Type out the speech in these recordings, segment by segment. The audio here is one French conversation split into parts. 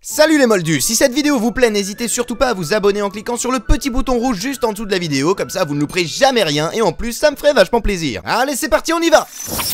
Salut les moldus, si cette vidéo vous plaît, n'hésitez surtout pas à vous abonner en cliquant sur le petit bouton rouge juste en dessous de la vidéo, comme ça vous ne louperez jamais rien, et en plus ça me ferait vachement plaisir. Allez c'est parti, on y va!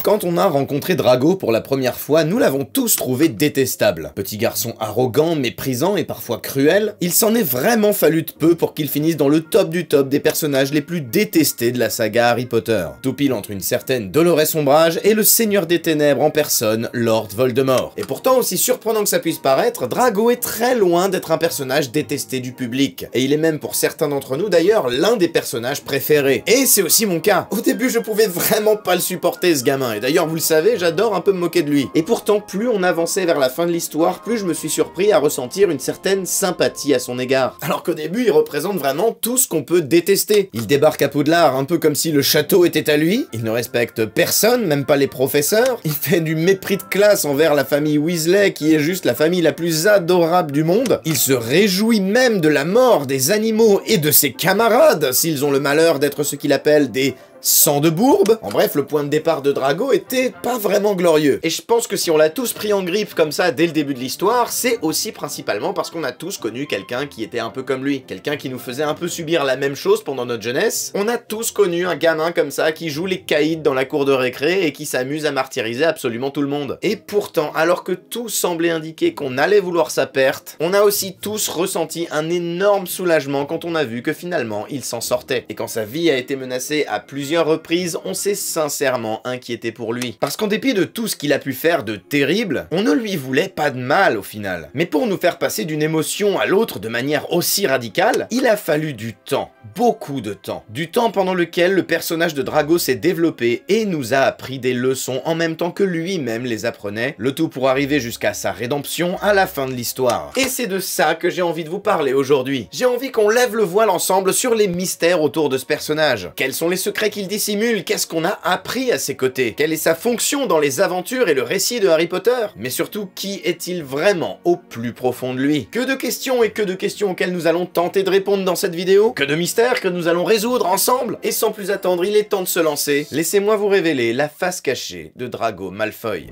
Quand on a rencontré Drago pour la première fois, nous l'avons tous trouvé détestable. Petit garçon arrogant, méprisant et parfois cruel, il s'en est vraiment fallu de peu pour qu'il finisse dans le top du top des personnages les plus détestés de la saga Harry Potter. Tout pile entre une certaine Dolores Ombrage et le Seigneur des Ténèbres en personne, Lord Voldemort. Et pourtant, aussi surprenant que ça puisse paraître, Drago est très loin d'être un personnage détesté du public. Et il est même pour certains d'entre nous d'ailleurs l'un des personnages préférés. Et c'est aussi mon cas. Au début je pouvais vraiment pas le supporter ce gamin, et d'ailleurs vous le savez, j'adore un peu me moquer de lui. Et pourtant plus on avançait vers la fin de l'histoire, plus je me suis surpris à ressentir une certaine sympathie à son égard. Alors qu'au début il représente vraiment tout ce qu'on peut détester. Il débarque à Poudlard un peu comme si le château était à lui, il ne respecte personne, même pas les professeurs, il fait du mépris de classe envers la famille Weasley qui est juste la famille la plus adorable du monde. Il se réjouit même de la mort des animaux et de ses camarades s'ils ont le malheur d'être ce qu'il appelle des sang de bourbe. En bref, le point de départ de Drago était pas vraiment glorieux. Et je pense que si on l'a tous pris en grippe comme ça dès le début de l'histoire, c'est aussi principalement parce qu'on a tous connu quelqu'un qui était un peu comme lui. Quelqu'un qui nous faisait un peu subir la même chose pendant notre jeunesse. On a tous connu un gamin comme ça qui joue les caïds dans la cour de récré et qui s'amuse à martyriser absolument tout le monde. Et pourtant, alors que tout semblait indiquer qu'on allait vouloir sa perte, on a aussi tous ressenti un énorme soulagement quand on a vu que finalement il s'en sortait. Et quand sa vie a été menacée à plusieurs reprises, on s'est sincèrement inquiété pour lui. Parce qu'en dépit de tout ce qu'il a pu faire de terrible, on ne lui voulait pas de mal au final. Mais pour nous faire passer d'une émotion à l'autre de manière aussi radicale, il a fallu du temps. Beaucoup de temps. Du temps pendant lequel le personnage de Drago s'est développé et nous a appris des leçons en même temps que lui-même les apprenait, le tout pour arriver jusqu'à sa rédemption à la fin de l'histoire. Et c'est de ça que j'ai envie de vous parler aujourd'hui. J'ai envie qu'on lève le voile ensemble sur les mystères autour de ce personnage. Quels sont les secrets qu'il dissimule? Qu'est-ce qu'on a appris à ses côtés? Quelle est sa fonction dans les aventures et le récit de Harry Potter? Mais surtout, qui est-il vraiment au plus profond de lui? Que de questions et que de questions auxquelles nous allons tenter de répondre dans cette vidéo, que de mystères que nous allons résoudre ensemble. Et sans plus attendre, il est temps de se lancer. Laissez-moi vous révéler la face cachée de Drago Malfoy.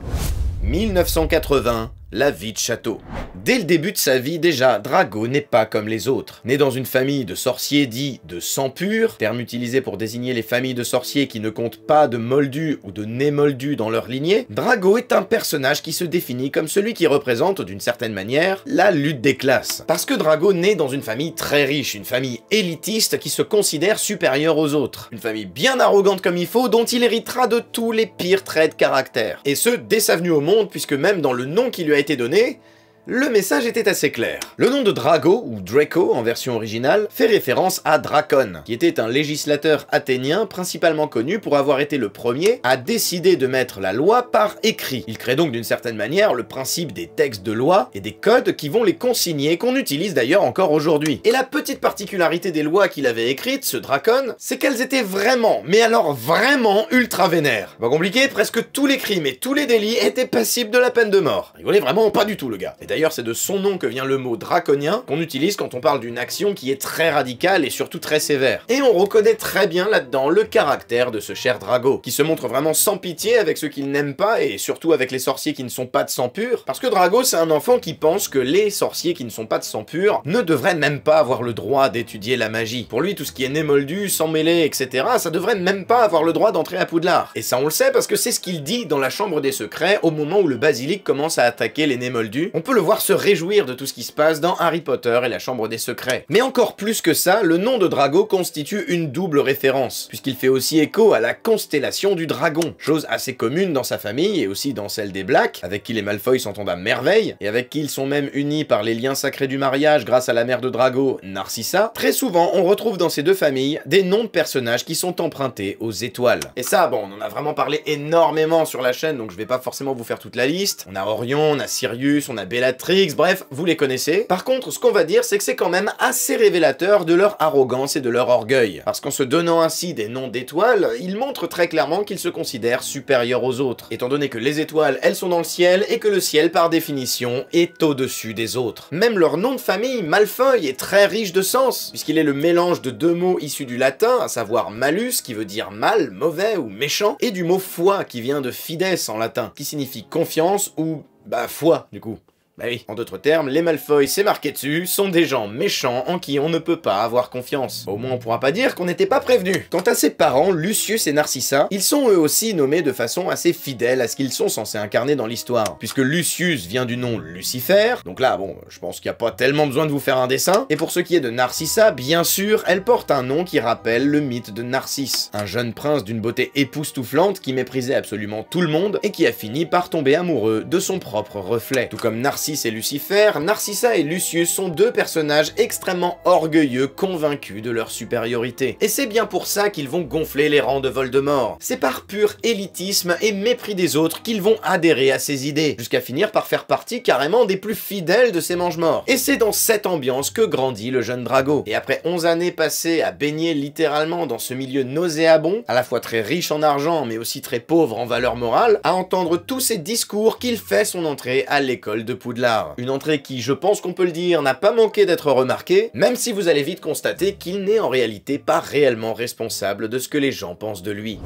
1980, la vie de château. Dès le début de sa vie, déjà, Drago n'est pas comme les autres. Né dans une famille de sorciers dits de sang pur, terme utilisé pour désigner les familles de sorciers qui ne comptent pas de moldus ou de né-moldus dans leur lignée, Drago est un personnage qui se définit comme celui qui représente, d'une certaine manière, la lutte des classes. Parce que Drago naît dans une famille très riche, une famille élitiste qui se considère supérieure aux autres. Une famille bien arrogante comme il faut, dont il héritera de tous les pires traits de caractère. Et ce, dès sa venue au monde, puisque même dans le nom qui lui a été donné, le message était assez clair. Le nom de Drago, ou Draco en version originale, fait référence à Dracon, qui était un législateur athénien principalement connu pour avoir été le premier à décider de mettre la loi par écrit. Il crée donc d'une certaine manière le principe des textes de loi et des codes qui vont les consigner, qu'on utilise d'ailleurs encore aujourd'hui. Et la petite particularité des lois qu'il avait écrites, ce Dracon, c'est qu'elles étaient vraiment, mais alors vraiment ultra vénères. Pas compliqué, presque tous les crimes et tous les délits étaient passibles de la peine de mort. Rigolez vraiment pas du tout le gars. D'ailleurs, c'est de son nom que vient le mot draconien qu'on utilise quand on parle d'une action qui est très radicale et surtout très sévère. Et on reconnaît très bien là-dedans le caractère de ce cher Drago, qui se montre vraiment sans pitié avec ceux qu'il n'aime pas et surtout avec les sorciers qui ne sont pas de sang pur, parce que Drago c'est un enfant qui pense que les sorciers qui ne sont pas de sang pur ne devraient même pas avoir le droit d'étudier la magie. Pour lui, tout ce qui est né moldu, sang mêlé, etc., ça devrait même pas avoir le droit d'entrer à Poudlard. Et ça on le sait parce que c'est ce qu'il dit dans la chambre des secrets au moment où le basilic commence à attaquer les nés moldus. On peut le voir se réjouir de tout ce qui se passe dans Harry Potter et la chambre des secrets. Mais encore plus que ça, le nom de Drago constitue une double référence, puisqu'il fait aussi écho à la constellation du dragon, chose assez commune dans sa famille et aussi dans celle des Black, avec qui les Malfoy s'entendent à merveille, et avec qui ils sont même unis par les liens sacrés du mariage grâce à la mère de Drago, Narcissa. Très souvent, on retrouve dans ces deux familles des noms de personnages qui sont empruntés aux étoiles. Et ça, bon, on en a vraiment parlé énormément sur la chaîne, donc je vais pas forcément vous faire toute la liste. On a Orion, on a Sirius, on a Bellatrix, bref, vous les connaissez. Par contre, ce qu'on va dire, c'est que c'est quand même assez révélateur de leur arrogance et de leur orgueil. Parce qu'en se donnant ainsi des noms d'étoiles, ils montrent très clairement qu'ils se considèrent supérieurs aux autres. Étant donné que les étoiles, elles sont dans le ciel, et que le ciel, par définition, est au-dessus des autres. Même leur nom de famille, Malfoy, est très riche de sens, puisqu'il est le mélange de deux mots issus du latin, à savoir malus, qui veut dire mal, mauvais ou méchant, et du mot foi, qui vient de fides en latin, qui signifie confiance ou, foi, du coup. Bah oui, en d'autres termes, les Malfoy, c'est marqué dessus, sont des gens méchants en qui on ne peut pas avoir confiance. Au moins on pourra pas dire qu'on n'était pas prévenu. Quant à ses parents, Lucius et Narcissa, ils sont eux aussi nommés de façon assez fidèle à ce qu'ils sont censés incarner dans l'histoire. Puisque Lucius vient du nom Lucifer, donc là bon, je pense qu'il n'y a pas tellement besoin de vous faire un dessin. Et pour ce qui est de Narcissa, bien sûr, elle porte un nom qui rappelle le mythe de Narcisse. Un jeune prince d'une beauté époustouflante qui méprisait absolument tout le monde et qui a fini par tomber amoureux de son propre reflet. Tout comme Narcisse et Lucifer, Narcissa et Lucius sont deux personnages extrêmement orgueilleux, convaincus de leur supériorité. Et c'est bien pour ça qu'ils vont gonfler les rangs de Voldemort. C'est par pur élitisme et mépris des autres qu'ils vont adhérer à ses idées, jusqu'à finir par faire partie carrément des plus fidèles de ces mange-morts. Et c'est dans cette ambiance que grandit le jeune Drago. Et après 11 années passées à baigner littéralement dans ce milieu nauséabond, à la fois très riche en argent mais aussi très pauvre en valeur morale, à entendre tous ces discours qu'il fait son entrée à l'école de Poudlard. Une entrée qui, je pense qu'on peut le dire, n'a pas manqué d'être remarquée, même si vous allez vite constater qu'il n'est en réalité pas réellement responsable de ce que les gens pensent de lui.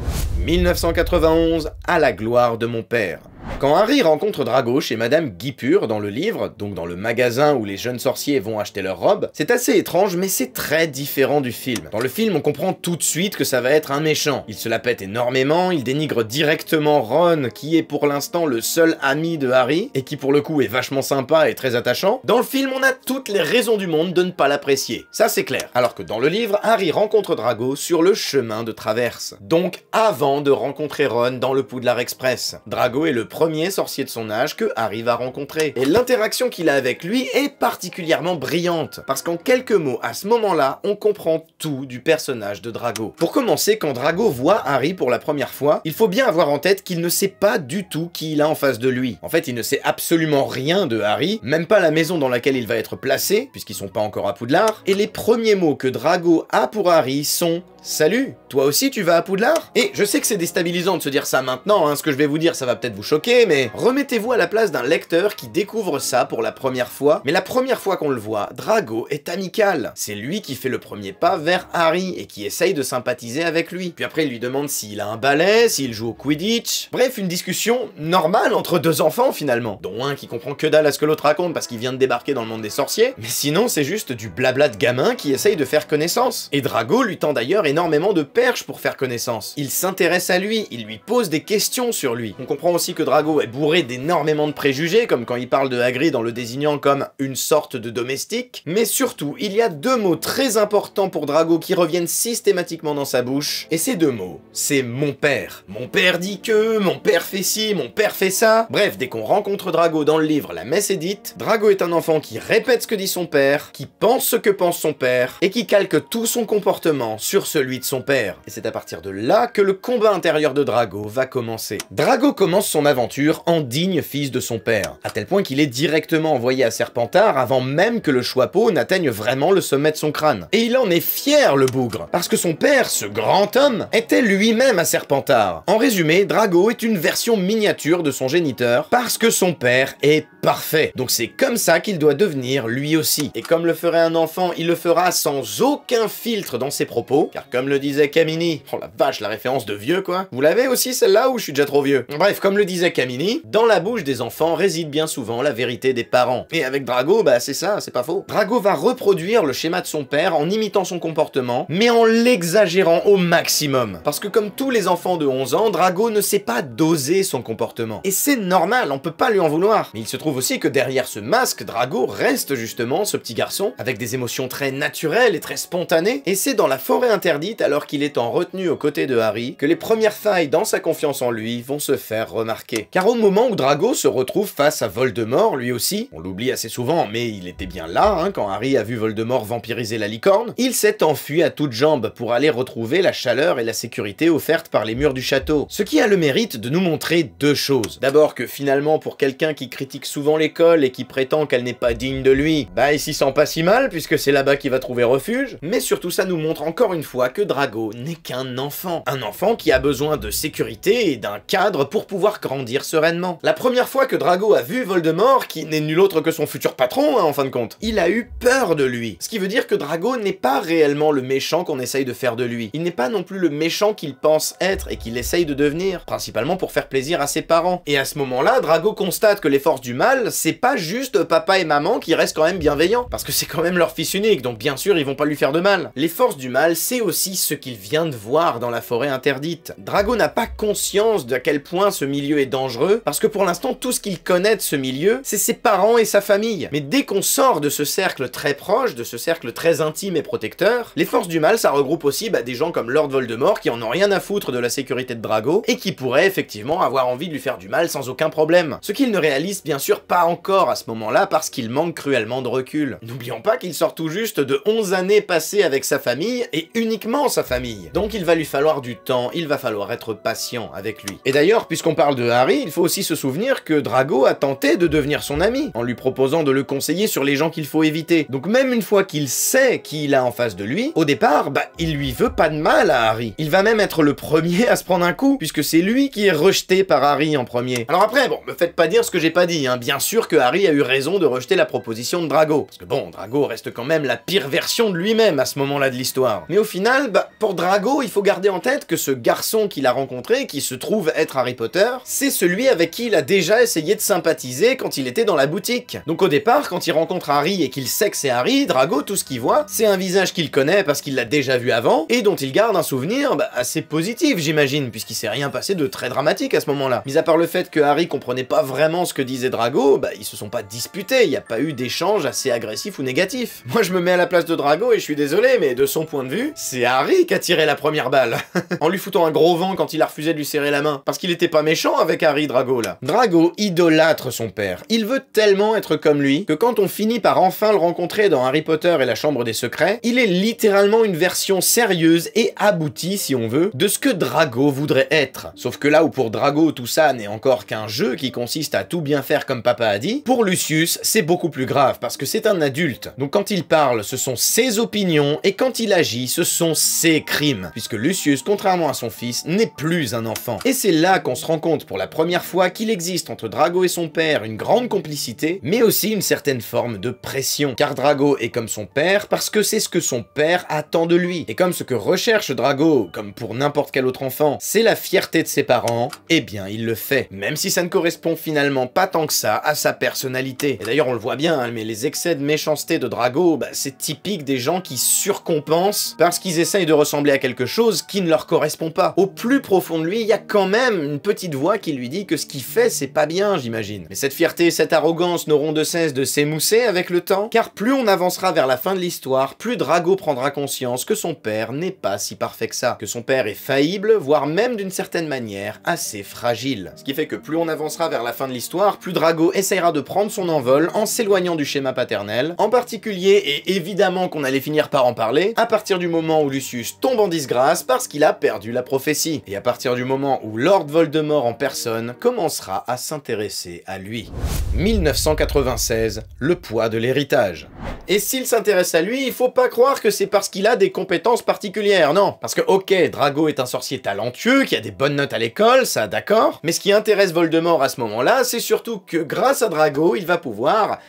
1991, à la gloire de mon père. Quand Harry rencontre Drago chez Madame Guipure dans le livre, donc dans le magasin où les jeunes sorciers vont acheter leurs robes, c'est assez étrange mais c'est très différent du film. Dans le film, on comprend tout de suite que ça va être un méchant. Il se la pète énormément, il dénigre directement Ron, qui est pour l'instant le seul ami de Harry, et qui pour le coup est vachement sympa et très attachant. Dans le film, on a toutes les raisons du monde de ne pas l'apprécier. Ça c'est clair. Alors que dans le livre, Harry rencontre Drago sur le chemin de traverse. Donc avant de rencontrer Ron dans le Poudlard Express. Drago est le premier sorcier de son âge que Harry va rencontrer. Et l'interaction qu'il a avec lui est particulièrement brillante, parce qu'en quelques mots, à ce moment-là, on comprend tout du personnage de Drago. Pour commencer, quand Drago voit Harry pour la première fois, il faut bien avoir en tête qu'il ne sait pas du tout qui il a en face de lui. En fait, il ne sait absolument rien de Harry, même pas la maison dans laquelle il va être placé, puisqu'ils sont pas encore à Poudlard, et les premiers mots que Drago a pour Harry sont « Salut, toi aussi tu vas à Poudlard ?» Et je sais que c'est déstabilisant de se dire ça maintenant, hein, ce que je vais vous dire ça va peut-être vous choquer, mais remettez-vous à la place d'un lecteur qui découvre ça pour la première fois, mais la première fois qu'on le voit, Drago est amical. C'est lui qui fait le premier pas vers Harry et qui essaye de sympathiser avec lui. Puis après il lui demande s'il a un balai, s'il joue au Quidditch. Bref, une discussion normale entre deux enfants finalement, dont un qui comprend que dalle à ce que l'autre raconte parce qu'il vient de débarquer dans le monde des sorciers, mais sinon c'est juste du blabla de gamin qui essaye de faire connaissance. Et Drago lui tend d'ailleurs énormément de perches pour faire connaissance. Il s'intéresse à lui, il lui pose des questions sur lui. On comprend aussi que Drago est bourré d'énormément de préjugés, comme quand il parle de Hagrid en le désignant comme une sorte de domestique, mais surtout, il y a deux mots très importants pour Drago qui reviennent systématiquement dans sa bouche, et ces deux mots, c'est mon père. Mon père dit que, mon père fait ci, mon père fait ça. Bref, dès qu'on rencontre Drago dans le livre La Messe est dite, Drago est un enfant qui répète ce que dit son père, qui pense ce que pense son père, et qui calque tout son comportement sur celui de son père. Et c'est à partir de là que le combat intérieur de Drago va commencer. Drago commence son aventure en digne fils de son père, à tel point qu'il est directement envoyé à Serpentard avant même que le Choixpeau n'atteigne vraiment le sommet de son crâne. Et il en est fier, le bougre, parce que son père, ce grand homme, était lui-même à Serpentard. En résumé, Drago est une version miniature de son géniteur, parce que son père est parfait. Donc c'est comme ça qu'il doit devenir lui aussi. Et comme le ferait un enfant, il le fera sans aucun filtre dans ses propos, car comme le disait Camini, oh la vache, la référence de vieux quoi, vous l'avez aussi celle-là ou je suis déjà trop vieux? Bref, comme le disait Camini, dans la bouche des enfants réside bien souvent la vérité des parents. Et avec Drago, bah c'est ça, c'est pas faux. Drago va reproduire le schéma de son père en imitant son comportement, mais en l'exagérant au maximum. Parce que comme tous les enfants de 11 ans, Drago ne sait pas doser son comportement. Et c'est normal, on peut pas lui en vouloir. Mais il se trouve aussi que derrière ce masque, Drago reste justement ce petit garçon, avec des émotions très naturelles et très spontanées, et c'est dans la forêt interdite, alors qu'il est en retenue aux côtés de Harry, que les premières failles dans sa confiance en lui vont se faire remarquer. Car au moment où Drago se retrouve face à Voldemort, lui aussi, on l'oublie assez souvent, mais il était bien là, hein, quand Harry a vu Voldemort vampiriser la licorne, il s'est enfui à toutes jambes pour aller retrouver la chaleur et la sécurité offertes par les murs du château. Ce qui a le mérite de nous montrer deux choses. D'abord que finalement, pour quelqu'un qui critique souvent l'école et qui prétend qu'elle n'est pas digne de lui, bah il s'y sent pas si mal, puisque c'est là-bas qu'il va trouver refuge, mais surtout ça nous montre encore une fois que Drago n'est qu'un enfant. Un enfant qui a besoin de sécurité et d'un cadre pour pouvoir grandir sereinement. La première fois que Drago a vu Voldemort, qui n'est nul autre que son futur patron, hein, en fin de compte, il a eu peur de lui. Ce qui veut dire que Drago n'est pas réellement le méchant qu'on essaye de faire de lui. Il n'est pas non plus le méchant qu'il pense être et qu'il essaye de devenir, principalement pour faire plaisir à ses parents. Et à ce moment-là, Drago constate que les forces du mal mal, c'est pas juste papa et maman qui restent quand même bienveillants, parce que c'est quand même leur fils unique, donc bien sûr ils vont pas lui faire de mal. Les forces du mal, c'est aussi ce qu'il vient de voir dans la forêt interdite. Drago n'a pas conscience d'à quel point ce milieu est dangereux, parce que pour l'instant tout ce qu'il connaît de ce milieu, c'est ses parents et sa famille. Mais dès qu'on sort de ce cercle très proche, de ce cercle très intime et protecteur, les forces du mal, ça regroupe aussi des gens comme Lord Voldemort qui en ont rien à foutre de la sécurité de Drago, et qui pourraient effectivement avoir envie de lui faire du mal sans aucun problème. Ce qu'il ne réalise bien sûr pas encore à ce moment-là, parce qu'il manque cruellement de recul. N'oublions pas qu'il sort tout juste de 11 années passées avec sa famille, et uniquement sa famille. Donc il va lui falloir du temps, il va falloir être patient avec lui. Et d'ailleurs, puisqu'on parle de Harry, il faut aussi se souvenir que Drago a tenté de devenir son ami, en lui proposant de le conseiller sur les gens qu'il faut éviter. Donc même une fois qu'il sait qui il a en face de lui, au départ, il lui veut pas de mal à Harry. Il va même être le premier à se prendre un coup, puisque c'est lui qui est rejeté par Harry en premier. Alors après, bon, me faites pas dire ce que j'ai pas dit, hein. Bien sûr que Harry a eu raison de rejeter la proposition de Drago. Parce que bon, Drago reste quand même la pire version de lui-même à ce moment-là de l'histoire. Mais au final, pour Drago, il faut garder en tête que ce garçon qu'il a rencontré, qui se trouve être Harry Potter, c'est celui avec qui il a déjà essayé de sympathiser quand il était dans la boutique. Donc au départ, quand il rencontre Harry et qu'il sait que c'est Harry, Drago, tout ce qu'il voit, c'est un visage qu'il connaît parce qu'il l'a déjà vu avant, et dont il garde un souvenir assez positif, j'imagine, puisqu'il s'est rien passé de très dramatique à ce moment-là. Mis à part le fait que Harry comprenait pas vraiment ce que disait Drago, ils se sont pas disputés, il n'y a pas eu d'échange assez agressif ou négatif. Moi je me mets à la place de Drago et je suis désolé, mais de son point de vue, c'est Harry qui a tiré la première balle. En lui foutant un gros vent quand il a refusé de lui serrer la main. Parce qu'il était pas méchant avec Harry, Drago, là. Drago idolâtre son père. Il veut tellement être comme lui, que quand on finit par enfin le rencontrer dans Harry Potter et la Chambre des Secrets, il est littéralement une version sérieuse et aboutie, si on veut, de ce que Drago voudrait être. Sauf que là où pour Drago tout ça n'est encore qu'un jeu qui consiste à tout bien faire comme papa a dit, pour Lucius c'est beaucoup plus grave parce que c'est un adulte. Donc quand il parle, ce sont ses opinions, et quand il agit, ce sont ses crimes. Puisque Lucius, contrairement à son fils, n'est plus un enfant. Et c'est là qu'on se rend compte pour la première fois qu'il existe entre Drago et son père une grande complicité, mais aussi une certaine forme de pression. Car Drago est comme son père parce que c'est ce que son père attend de lui. Et comme ce que recherche Drago, comme pour n'importe quel autre enfant, c'est la fierté de ses parents, eh bien il le fait. Même si ça ne correspond finalement pas tant que ça à sa personnalité. Et d'ailleurs on le voit bien, mais les excès de méchanceté de Drago, c'est typique des gens qui surcompensent parce qu'ils essayent de ressembler à quelque chose qui ne leur correspond pas. Au plus profond de lui, il y a quand même une petite voix qui lui dit que ce qu'il fait, c'est pas bien, j'imagine. Mais cette fierté et cette arrogance n'auront de cesse de s'émousser avec le temps, car plus on avancera vers la fin de l'histoire, plus Drago prendra conscience que son père n'est pas si parfait que ça. Que son père est faillible, voire même d'une certaine manière assez fragile. Ce qui fait que plus on avancera vers la fin de l'histoire, plus Drago essayera de prendre son envol en s'éloignant du schéma paternel, en particulier, et évidemment qu'on allait finir par en parler, à partir du moment où Lucius tombe en disgrâce parce qu'il a perdu la prophétie, et à partir du moment où Lord Voldemort en personne commencera à s'intéresser à lui. 1996, le poids de l'héritage. Et s'il s'intéresse à lui, il faut pas croire que c'est parce qu'il a des compétences particulières, non. Parce que ok, Drago est un sorcier talentueux, qui a des bonnes notes à l'école, ça d'accord, mais ce qui intéresse Voldemort à ce moment-là, c'est surtout que grâce à Drago, il va pouvoir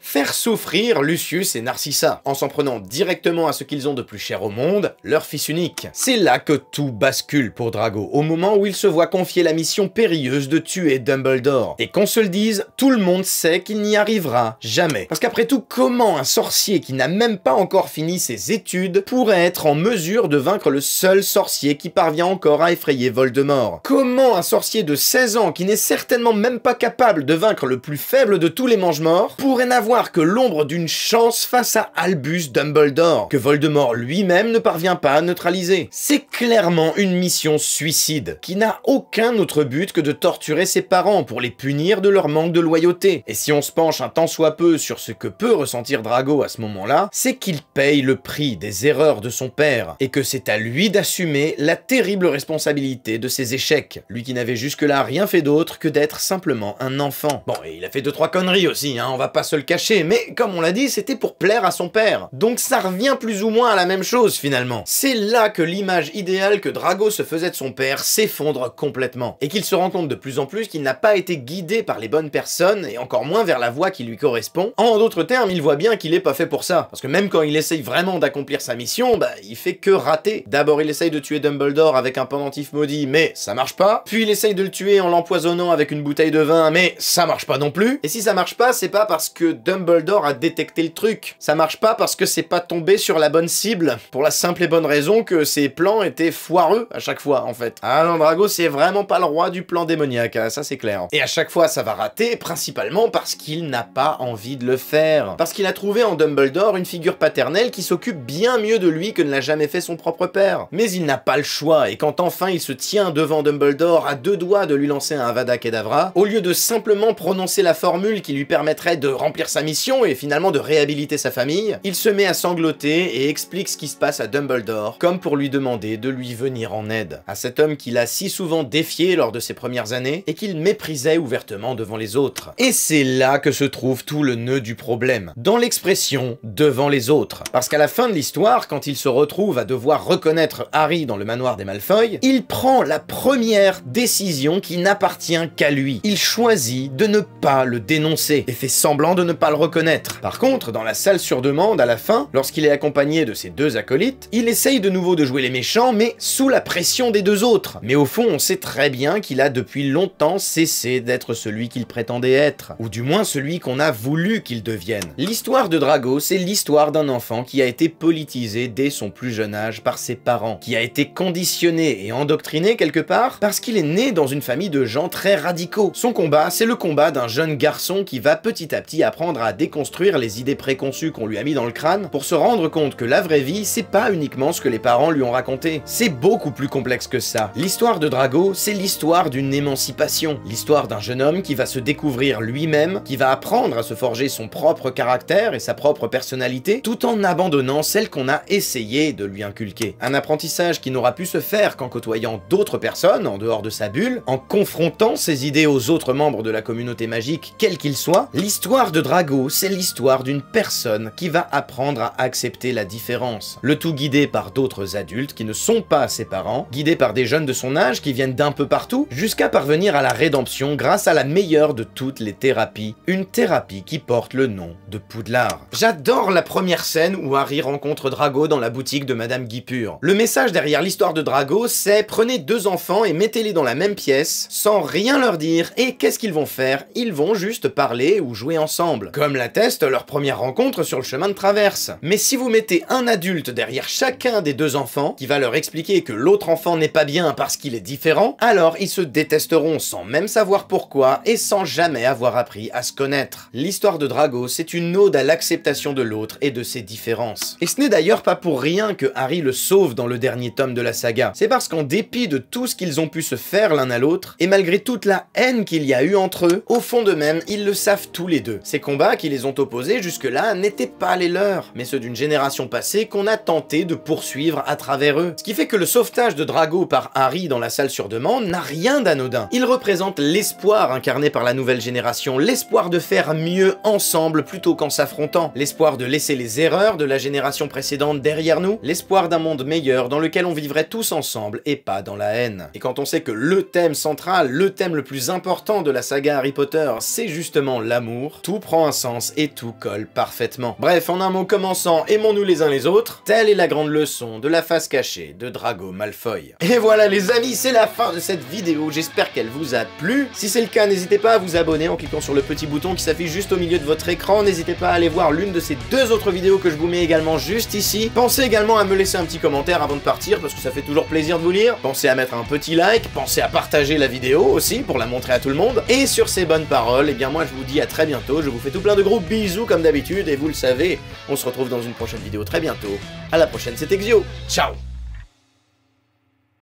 faire souffrir Lucius et Narcissa, en s'en prenant directement à ce qu'ils ont de plus cher au monde, leur fils unique. C'est là que tout bascule pour Drago, au moment où il se voit confier la mission périlleuse de tuer Dumbledore. Et qu'on se le dise, tout le monde sait qu'il n'y arrivera jamais. Parce qu'après tout, comment un sorcier qui n'a même pas encore fini ses études pourrait être en mesure de vaincre le seul sorcier qui parvient encore à effrayer Voldemort? Comment un sorcier de 16 ans, qui n'est certainement même pas capable de vaincre le plus faible de tous les mange-morts, pourrait n'avoir que l'ombre d'une chance face à Albus Dumbledore, que Voldemort lui-même ne parvient pas à neutraliser? C'est clairement une mission suicide, qui n'a aucun autre but que de torturer ses parents pour les punir de leur manque de loyauté. Et si on se penche un tant soit peu sur ce que peut ressentir Drago à ce moment-là, c'est qu'il paye le prix des erreurs de son père, et que c'est à lui d'assumer la terrible responsabilité de ses échecs, lui qui n'avait jusque-là rien fait d'autre que d'être simplement un enfant. Bon, et il a fait 2-3 conneries aussi, on va pas se le cacher. caché, mais comme on l'a dit, c'était pour plaire à son père. Donc ça revient plus ou moins à la même chose finalement. C'est là que l'image idéale que Drago se faisait de son père s'effondre complètement, et qu'il se rend compte de plus en plus qu'il n'a pas été guidé par les bonnes personnes, et encore moins vers la voie qui lui correspond. En d'autres termes, il voit bien qu'il est pas fait pour ça, parce que même quand il essaye vraiment d'accomplir sa mission, bah il fait que rater. D'abord il essaye de tuer Dumbledore avec un pendentif maudit, mais ça marche pas. Puis il essaye de le tuer en l'empoisonnant avec une bouteille de vin, mais ça marche pas non plus. Et si ça marche pas, c'est pas parce que Dumbledore a détecté le truc. Ça marche pas parce que c'est pas tombé sur la bonne cible, pour la simple et bonne raison que ses plans étaient foireux à chaque fois en fait. Ah non, Drago c'est vraiment pas le roi du plan démoniaque, hein, ça c'est clair. Et à chaque fois ça va rater, principalement parce qu'il n'a pas envie de le faire. Parce qu'il a trouvé en Dumbledore une figure paternelle qui s'occupe bien mieux de lui que ne l'a jamais fait son propre père. Mais il n'a pas le choix, et quand enfin il se tient devant Dumbledore à deux doigts de lui lancer un Avada Kedavra, au lieu de simplement prononcer la formule qui lui permettrait de remplir sa mission et finalement de réhabiliter sa famille, il se met à sangloter et explique ce qui se passe à Dumbledore, comme pour lui demander de lui venir en aide. À cet homme qu'il a si souvent défié lors de ses premières années, et qu'il méprisait ouvertement devant les autres. Et c'est là que se trouve tout le nœud du problème, dans l'expression « devant les autres ». Parce qu'à la fin de l'histoire, quand il se retrouve à devoir reconnaître Harry dans le manoir des Malfoy, il prend la première décision qui n'appartient qu'à lui. Il choisit de ne pas le dénoncer, et fait semblant de ne pas le reconnaître. Par contre, dans la salle sur demande, à la fin, lorsqu'il est accompagné de ses deux acolytes, il essaye de nouveau de jouer les méchants, mais sous la pression des deux autres. Mais au fond, on sait très bien qu'il a depuis longtemps cessé d'être celui qu'il prétendait être, ou du moins celui qu'on a voulu qu'il devienne. L'histoire de Drago, c'est l'histoire d'un enfant qui a été politisé dès son plus jeune âge par ses parents, qui a été conditionné et endoctriné quelque part parce qu'il est né dans une famille de gens très radicaux. Son combat, c'est le combat d'un jeune garçon qui va petit à petit apprendre à déconstruire les idées préconçues qu'on lui a mis dans le crâne pour se rendre compte que la vraie vie, c'est pas uniquement ce que les parents lui ont raconté. C'est beaucoup plus complexe que ça. L'histoire de Drago, c'est l'histoire d'une émancipation. L'histoire d'un jeune homme qui va se découvrir lui-même, qui va apprendre à se forger son propre caractère et sa propre personnalité, tout en abandonnant celle qu'on a essayé de lui inculquer. Un apprentissage qui n'aura pu se faire qu'en côtoyant d'autres personnes, en dehors de sa bulle, en confrontant ses idées aux autres membres de la communauté magique, quels qu'ils soient. L'histoire de Drago, c'est l'histoire d'une personne qui va apprendre à accepter la différence. Le tout guidé par d'autres adultes qui ne sont pas ses parents, guidé par des jeunes de son âge qui viennent d'un peu partout, jusqu'à parvenir à la rédemption grâce à la meilleure de toutes les thérapies, une thérapie qui porte le nom de Poudlard. J'adore la première scène où Harry rencontre Drago dans la boutique de Madame Guipure. Le message derrière l'histoire de Drago, c'est prenez deux enfants et mettez-les dans la même pièce, sans rien leur dire, et qu'est-ce qu'ils vont faire? Ils vont juste parler ou jouer ensemble, comme l'atteste leur première rencontre sur le chemin de traverse. Mais si vous mettez un adulte derrière chacun des deux enfants, qui va leur expliquer que l'autre enfant n'est pas bien parce qu'il est différent, alors ils se détesteront sans même savoir pourquoi et sans jamais avoir appris à se connaître. L'histoire de Drago, c'est une ode à l'acceptation de l'autre et de ses différences. Et ce n'est d'ailleurs pas pour rien que Harry le sauve dans le dernier tome de la saga. C'est parce qu'en dépit de tout ce qu'ils ont pu se faire l'un à l'autre, et malgré toute la haine qu'il y a eu entre eux, au fond d'eux-mêmes, ils le savent tous les deux. Ces combats qui les ont opposés jusque-là n'étaient pas les leurs, mais ceux d'une génération passée qu'on a tenté de poursuivre à travers eux. Ce qui fait que le sauvetage de Drago par Harry dans la salle sur demande n'a rien d'anodin. Il représente l'espoir incarné par la nouvelle génération, l'espoir de faire mieux ensemble plutôt qu'en s'affrontant, l'espoir de laisser les erreurs de la génération précédente derrière nous, l'espoir d'un monde meilleur dans lequel on vivrait tous ensemble et pas dans la haine. Et quand on sait que le thème central, le thème le plus important de la saga Harry Potter, c'est justement l'amour, tout prend un sens et tout colle parfaitement. Bref, en un mot commençant, aimons-nous les uns les autres, telle est la grande leçon de la face cachée de Drago Malfoy. Et voilà les amis, c'est la fin de cette vidéo, j'espère qu'elle vous a plu. Si c'est le cas, n'hésitez pas à vous abonner en cliquant sur le petit bouton qui s'affiche juste au milieu de votre écran, n'hésitez pas à aller voir l'une de ces deux autres vidéos que je vous mets également juste ici. Pensez également à me laisser un petit commentaire avant de partir parce que ça fait toujours plaisir de vous lire. Pensez à mettre un petit like, pensez à partager la vidéo aussi pour la montrer à tout le monde. Et sur ces bonnes paroles, eh bien moi je vous dis à très bientôt, je vous fais tout plein de gros bisous comme d'habitude et vous le savez, on se retrouve dans une prochaine vidéo très bientôt. À la prochaine, c'était Xio, ciao.